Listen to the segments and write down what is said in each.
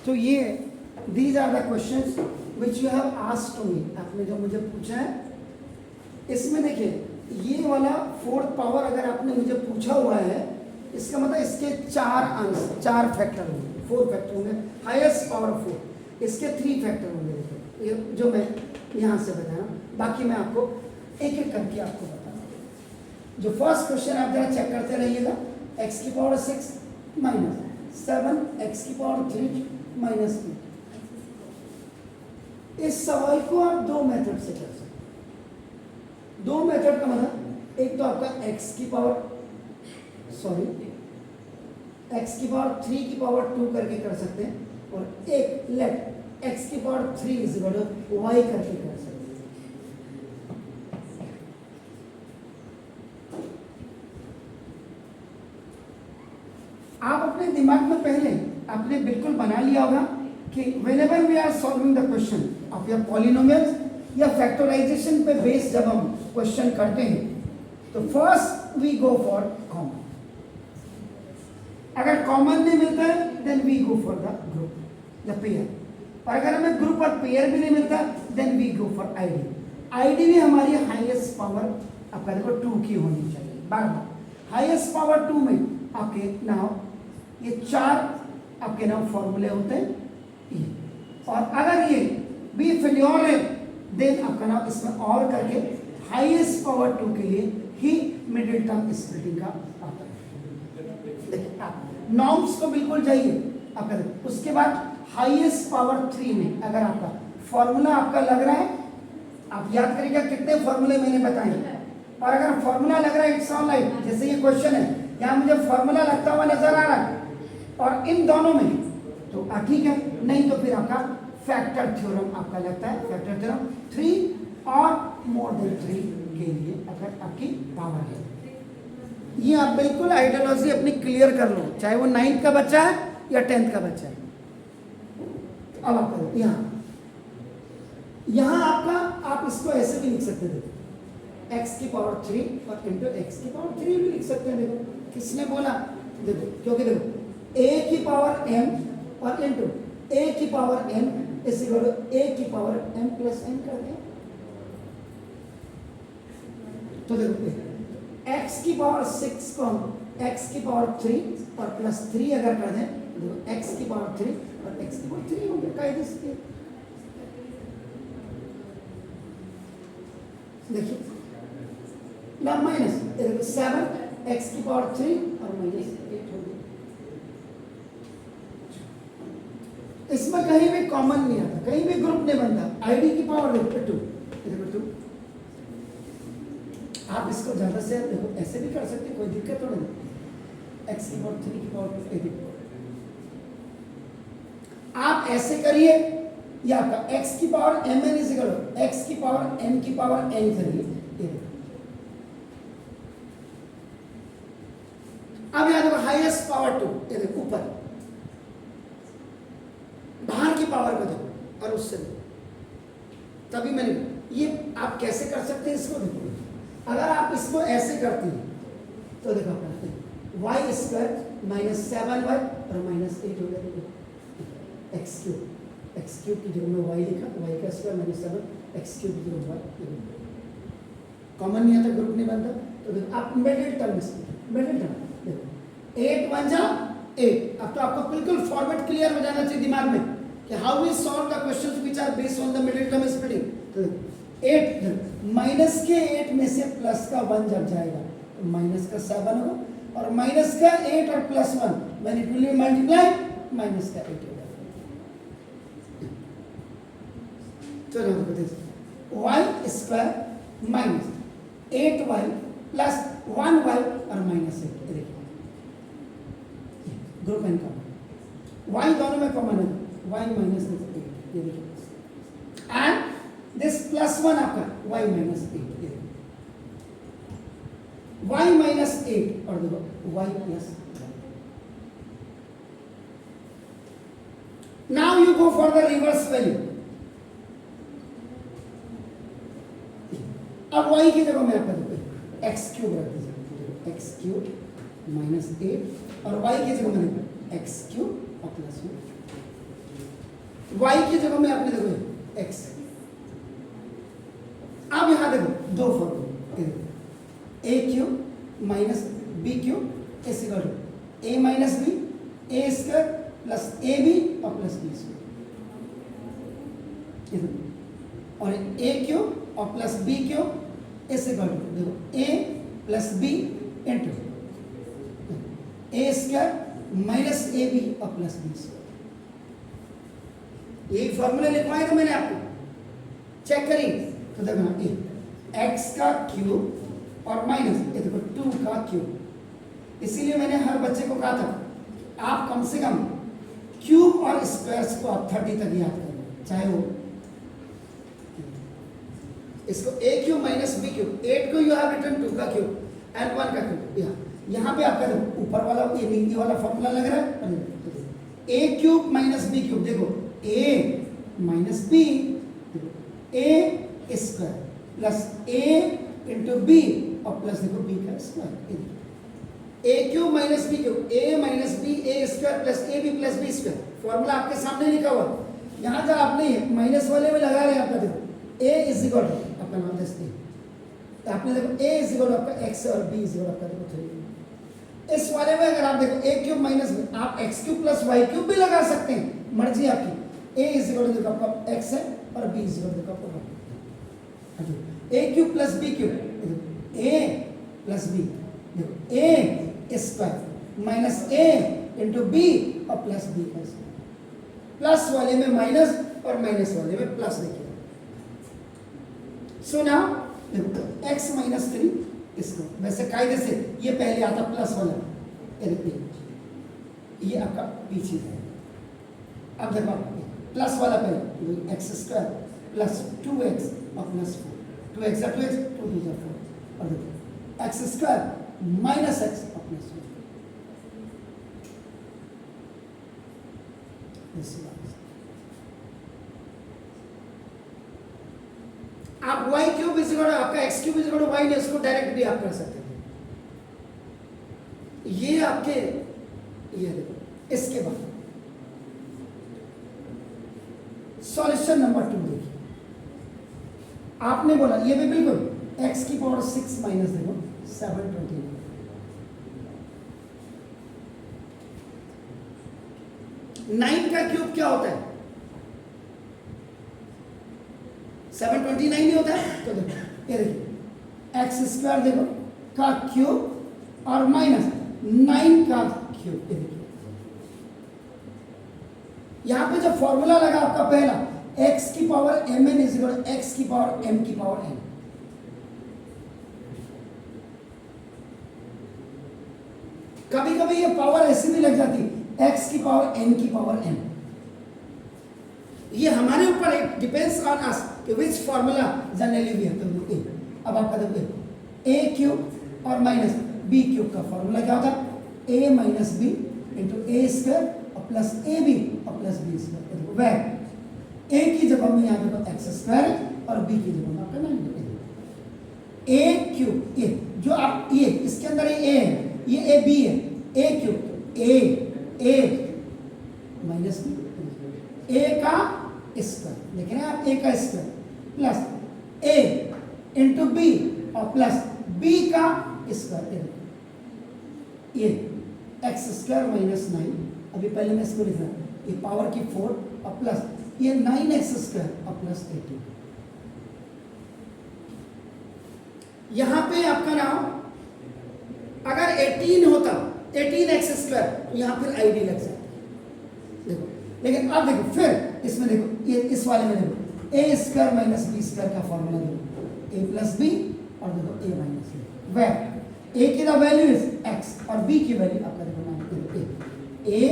तो ये these are the questions which you have asked to me, आपने जो मुझे पूछा है। इसमें देखिए ये वाला फोर्थ पावर अगर आपने मुझे पूछा हुआ है, इसका मतलब इसके 4 अंश 4 फैक्टर होंगे, 4 फैक्टर होंगे, हाईएस्ट पावर 4, इसके 3 फैक्टर होंगे। देखिए ये जो मैं यहाँ से बता रहा हूँ, बाकी मैं आपको एक एक करके आपको बता रहा हूँ। जो फर्स्ट क्वेश्चन आप जरा चेक करते रहिएगा, x की पावर 6 माइनस 7 x की पावर 3 माइनस 2। इस सवाल को आप 2 मेथड से कर सकते हैं। 2 मेथड का मतलब एक तो आपका x की पावर 3 की पावर 2 करके कर सकते हैं, और एक लेट x की power 3 is equal to y करके कर सकते हैं। आप अपने दिमाग में पहले आपने बिल्कुल बना लिया होगा कि whenever we are solving the question of your polynomials या फैक्टराइजेशन पे बेस जब हम क्वेश्चन करते हैं तो first we go for common. अगर कॉमन नहीं मिलता है then we go for the group या पेयर, और अगर हमें ग्रुप और पेयर भी नहीं मिलता then we go for ID. ID भी हमारी हाईएस्ट पावर आपका देखो 2 की होनी चाहिए। बार हाईएस्ट पावर 2 में आपके नाउ ये 4 आपके नाम फॉर्मूले होते हैं, और अगर ये बी फेल्योर है देन आपका नाम इसमें और करके हाईएस्ट पावर 2 के लिए ही मिडिल टर्म स्प्लिटिंग का आता है। देखिए आप नॉर्म्स को बिल्कुल जाइए आपका, उसके बाद हाईएस्ट पावर 3 में अगर आपका फॉर्मूला आपका लग रहा है, आप याद करिएगा कितने फॉर्मूले मैंने बताए, और अगर फॉर्मूला लग रहा है इट्स ऑल राइट, जैसे ये क्वेश्चन है यहाँ मुझे फॉर्मूला लगता हुआ नजर आ रहा है और इन दोनों में तो ठीक है, नहीं तो फिर आपका फैक्टर थ्योरम आपका लगता है। फैक्टर थ्योरम 3 और मोर देन 3 के लिए अगर आपकी पावर है, ये आप बिल्कुल आइडियोलॉजी अपनी क्लियर कर लो, चाहे वो 9th का बच्चा है या 10th का बच्चा है। अब आप यहाँ आपका आप इसको ऐसे भी लिख सकते थे, x की पावर 3 और इंटू x की पावर 3 भी लिख सकते हैं। देखो किसने बोला, देखो क्योंकि देखो a की पावर m और इंटू a की पावर m इसी को a की पावर m प्लस n कर दें, तो देखो x की पावर 6 को हम x की पावर 3 और प्लस 3 अगर कर दें, देखो x की पावर 3 और x की पावर 3 हो गया कायदे से। देखिए ना माइनस 7 x की पावर 3 और माइनस 8 हो गया। इसमें कहीं भी कॉमन नहीं आता, कहीं भी ग्रुप नहीं बनता। आईडी की पावर देखो 2, आप इसको ज्यादा से देखो ऐसे भी कर सकते, कोई दिक्कत तो नहीं। x की पावर 3 की पावर 8 आप ऐसे करिए, या आपका x की power mn is equal to x की पावर n की पावर n करिए। अब यहाँ देखो हाईएस्ट पावर 2, ये देखो ऊपर बाहर की पावर को देखो और उससे देखो, तभी मैंने ये आप कैसे कर सकते हैं इसको देखो। अगर आप इसको ऐसे करते हैं तो देखो वाई स्क्वायर माइनस 7y और माइनस 8 हो गया। एक्स क्यूब की जगह में y लिखा, y का स्क्वायर माइनस 7 एक्स क्यूब की जगह y, कॉमन नहीं आता, ग्रुप नहीं बनता, तो देखो आप मिडिल टर्म देखो 8 1 जा 8। अब तो आपको बिल्कुल फॉर्मेट क्लियर हो जाना चाहिए दिमाग में कि how we solve the questions which are based on the middle term splitting. तो 8 माइनस के 8 में से प्लस का 1 जब जाएगा तो माइनस का 7 होगा, और माइनस का 8 और plus 1 when it will be multiply minus का 8 होगा। तो देखो y square minus 8y plus 1y और माइनस 8, देखिए ग्रुप एन कॉमन, y दोनों में कॉमन है, y माइनस 8, ये देखिए, एंड दिस प्लस 1 आपका y माइनस 8, y माइनस 8 और देखो y plus 1। Now you go for the reverse value. अब y की जगह मैं आपका देखो एक्स क्यूब रख दीजिए, एक्स क्यूब माइनस 8 और y की जगह मैंने एक्स क्यूब और प्लस 1। y की जगह में आपने देखो x। अब यहां देखो दो फॉर्मूले, a cube minus b cube is equal to a minus B A square plus A B और प्लस बी स्क्वायर, और ए क्यू और plus b cube is equal to देखो a plus b into A square minus a B और plus B square. यही फॉर्मूले लिखवाए तो मैंने आपको, चेक करिए तो देखो ना, ए एक्स का क्यूब और माइनस ये देखो 2 का क्यूब। इसीलिए मैंने हर बच्चे को कहा था आप कम से कम क्यूब और स्क्वायर्स को आप 30 तक याद करें, चाहे वो इसको ए क्यूब माइनस बी क्यूब, 8 को यू हैव रिटन 2 का क्यूब एंड 1 का क्यूब। यहाँ पे आपका देखो ऊपर वाला ये नीचे वाला फॉर्मूला लग रहा है, A cube minus B cube, देखो A minus B A square plus A into B और प्लस देखो बी का square, A cube minus B cube, A minus B A square plus A B plus B square. Formula आपके सामने लिखा हुआ, यहाँ जब आपने माइनस वाले में लगा रहे हैं आपका देखो ए इज इक्वल टू आपका नाम दस्ती, आपने देखो ए इज इक्वल टू आपका एक्स और बी इज इक्वल आपका देखो 3। इस वाले में अगर आप देखो ए क्यूब माइनस बी, आप X cube plus Y cube भी लगा सकते हैं, मर्जी आपकी। ए इज इक्वल टू देखो आपका एक्स है और बी इज इक्वल टू देखो आपका ए क्यूब प्लस बी क्यूब, ए प्लस बी देखो ए स्क्वायर माइनस ए इंटू बी और प्लस बी का स्क्वायर। प्लस वाले में माइनस और माइनस वाले में प्लस देखिए। सो नाउ देखो x माइनस 3 इसको वैसे कायदे से ये पहले आता प्लस वाला, ये आपका पीछे है। अब देखो प्लस वाला पहले एक्स स्क्वायर प्लस 2x और प्लस 4, 2x और 2x 2 2 4, और देखो एक्स स्क्वायर माइनस एक्स और प्लस 4। आप y cube is equal to आपका x cube is equal to y ने इसको डायरेक्ट भी आप कर सकते थे। ये आपके ये देखो इसके बाद सॉल्यूशन नंबर 2 देखिए, आपने बोला ये भी बिल्कुल x की पावर 6 माइनस देखो 729, नाइन का क्यूब क्या होता है 729 ही होता है। तो देखो ये देखिए एक्स स्क्वायर देखो का क्यूब और माइनस 9 का क्यूब, ये देखिए यहां पे जो फॉर्मूला लगा आपका पहला x की power mn is equal x की पावर m की पावर n। कभी कभी ये पावर ऐसी भी लग जाती x की पावर n की पावर n, ये हमारे ऊपर डिपेंड्स ऑन अस कि which formula generally we have to do. अब आपका देखो ए क्यूब और माइनस बी क्यूब का फॉर्मूला क्या होता है A minus B into A square और प्लस ए बी और प्लस बी स्क्वायर। देखो वह ए की जगह में यहाँ देखो एक्स स्क्वायर और बी की जगह में आपका 9 ए क्यूब, ए जो आप ये इसके अंदर ए है, ये ए बी है, A cube A minus B ए का स्क्वायर, देख रहे हैं आप ए का square plus A into B और प्लस बी का स्क्वायर, ये एक्स स्क्वायर माइनस 9, अभी पहले मैं इसको लिख रहा हूँ, ये पावर की 4 और प्लस ये 9x स्क्वायर और प्लस 18। यहां पे आपका नाम अगर 18 होता 18x स्क्वायर तो यहां फिर आईडी लग जाता, देखो। लेकिन अब देखो फिर इसमें देखो ये इस वाले में देखो ए स्क्वायर माइनस बी स्क्वायर का फॉर्मूला देखो ए प्लस बी और देखो ए माइनस बी, वेयर ए की द वैल्यू इज एक्स और बी की वैल्यू आपका देखो नाम ए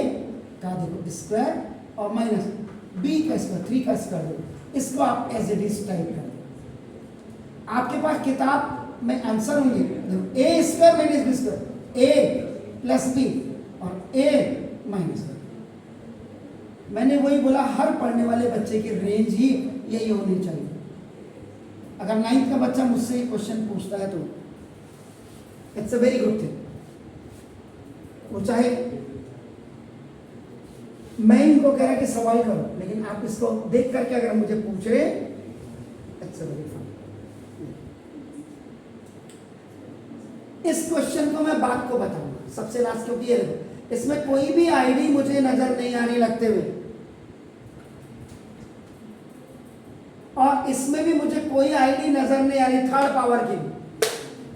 का देखो स्क्वायर और माइनस बी का स्क्वायर 3 का स्क्वायर देखो, इसको आप एज इट इज टाइप कर दो। आपके पास किताब में आंसर होंगे देखो ए स्क्वायर माइनस बी स्क्वायर ए प्लस बी और ए माइनस बी। मैंने वही बोला हर पढ़ने वाले बच्चे की रेंज ही यही होनी चाहिए। अगर 9th का बच्चा मुझसे ये क्वेश्चन पूछता है तो it's a very good thing, वो चाहे मैं इनको कह रहा कि सवाल करो, लेकिन आप इसको देख करके अगर मुझे पूछ रहे, अच्छा वेरी फाइन। इस क्वेश्चन को मैं बात को बताऊंगा सबसे लास्ट, क्योंकि ये देखो इसमें कोई भी आईडी मुझे नजर नहीं आ रही लगते हुए, और इसमें भी मुझे कोई आईडी नजर नहीं आ रही थर्ड पावर की।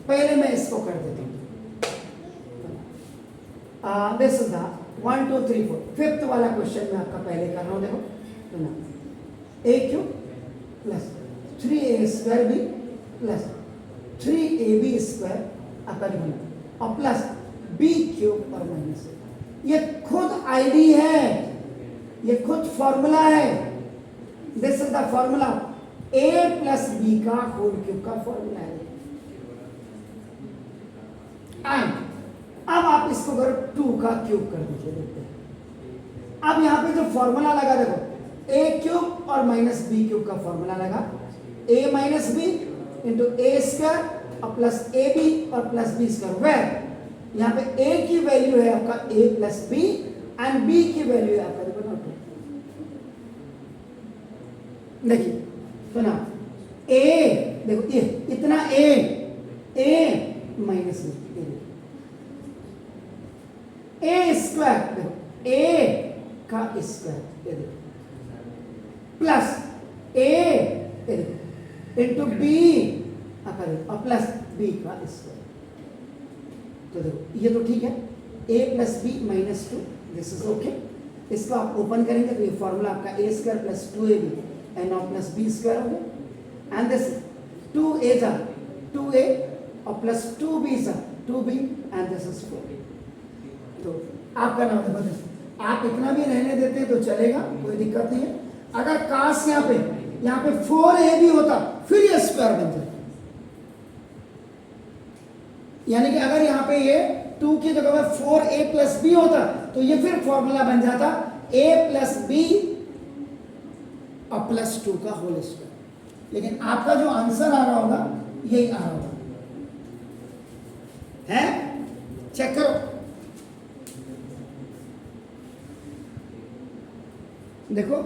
पहले मैं इसको कर देता हूं। दिस इज द 1 2 3 4 फिफ्थ वाला क्वेश्चन मैं आपका पहले कर रहा हूं। देखो तो ना a cube plus 3a² b plus 3ab² आपका लिखना और प्लस b³ और माइनस। ये खुद आईडी है, ये खुद फॉर्मूला है। This is the formula, a plus b का होल क्यूब का फॉर्मूला है। एंड अब आप इसको करो 2 का क्यूब कर दीजिए। देखते हैं अब यहां पे जो फॉर्मूला लगा, देखो a³ और माइनस b³ का फॉर्मूला लगा, a minus b into a² और प्लस ab और प्लस b²। वेयर यहां पे a की वैल्यू है आपका a plus b and b की वैल्यू है आपका देखो ना 2। देखिए तो ना a, देखो ये इतना a माइनस b, a² देखो a का स्क्वायर ये देखो प्लस a इंटू b और प्लस b का स्क्वायर। तो देखो ये तो ठीक है, a plus b minus 2, this is okay. इसको आप ओपन करेंगे तो ये फॉर्मूला आपका a² प्लस 2ab एंड और प्लस b² हो गया। एंड दिस 2a जा 2a और प्लस 2b जा 2b एंड दिस इज 4। तो आपका नाम है, आप इतना भी रहने देते हैं तो चलेगा, कोई दिक्कत नहीं है। अगर काश यहाँ पे 4a भी होता फिर ये स्क्वायर बन जाता, यानी कि अगर यहाँ पे ये 2 की जगह पे 4a प्लस b होता तो ये फिर फॉर्मूला बन जाता a प्लस b और प्लस 2 का होल स्क्वायर। लेकिन आपका जो आंसर आ रहा होगा यही आ रहा होगा, है? चेक करो, देखो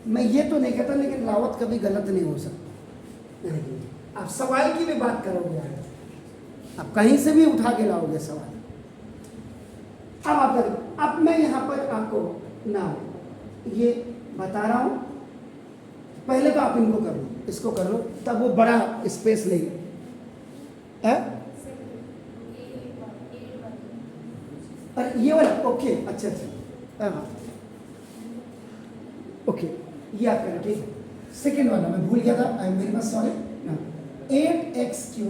मैं ये तो नहीं कहता, लेकिन रावत कभी गलत नहीं हो सकता। आप सवाल की भी बात करोगे, आप कहीं से भी उठा के लाओगे सवाल। अब मैं यहाँ पर आपको ना ये बता रहा हूँ, पहले तो आप इनको कर लो, इसको कर लो, तब वो बड़ा स्पेस लेगा। अरे ये वाला ओके, अच्छा हाँ ओके, ये आप करें, ठीक है। सेकेंड वाला मैं भूल गया था, I am very much sorry. 8x³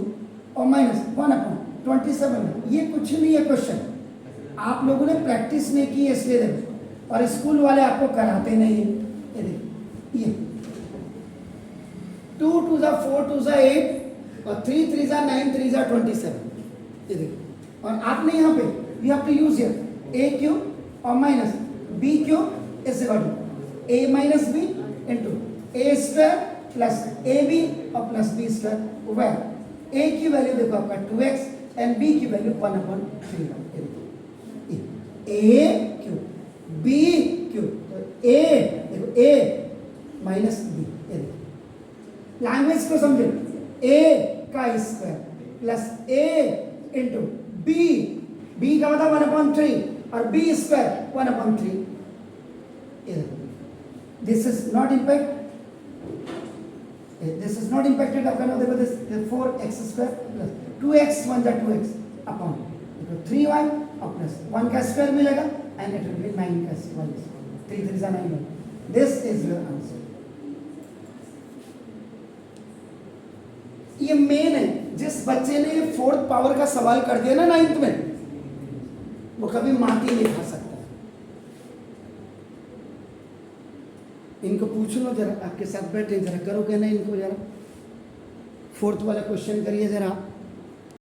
और माइनस 1/27, ये कुछ नहीं है क्वेश्चन, आप लोगों ने प्रैक्टिस नहीं की इसलिए देखो, और स्कूल वाले आपको कराते नहीं। ये देखो ये 2 2 4 2 8 और 3 3 9 3 27। ये देखो, और आपने यहाँ पे you have to use here a³ और minus b³ is equal to a minus b into a² plus ab और प्लस b²। वेयर a की वैल्यू देखो आपका 2x एंड b की वैल्यू 1/3। a³ b³ तो a देखो a माइनस b, ये देखो लैंग्वेज को समझो, a का square plus a into b का मतलब 1/3 और b² 1/3। ये देखो this is not impact, this is not impacted आपका ना, देखो this 4x² प्लस 2x 1 जा 2x अपॉन 3y और प्लस 1 का स्क्वायर मिलेगा एंड इट विल बी 9 का स्क्वायर, 3 3 जा 9। This is your answer. ये मेन है, जिस बच्चे ने 4th पावर का सवाल कर दिया ना 9th में, वो कभी माटी नहीं खा सकता। इनको पूछ लो जरा, आपके साथ बैठे जरा, करो कहना इनको जरा, 4th वाला क्वेश्चन करिए जरा।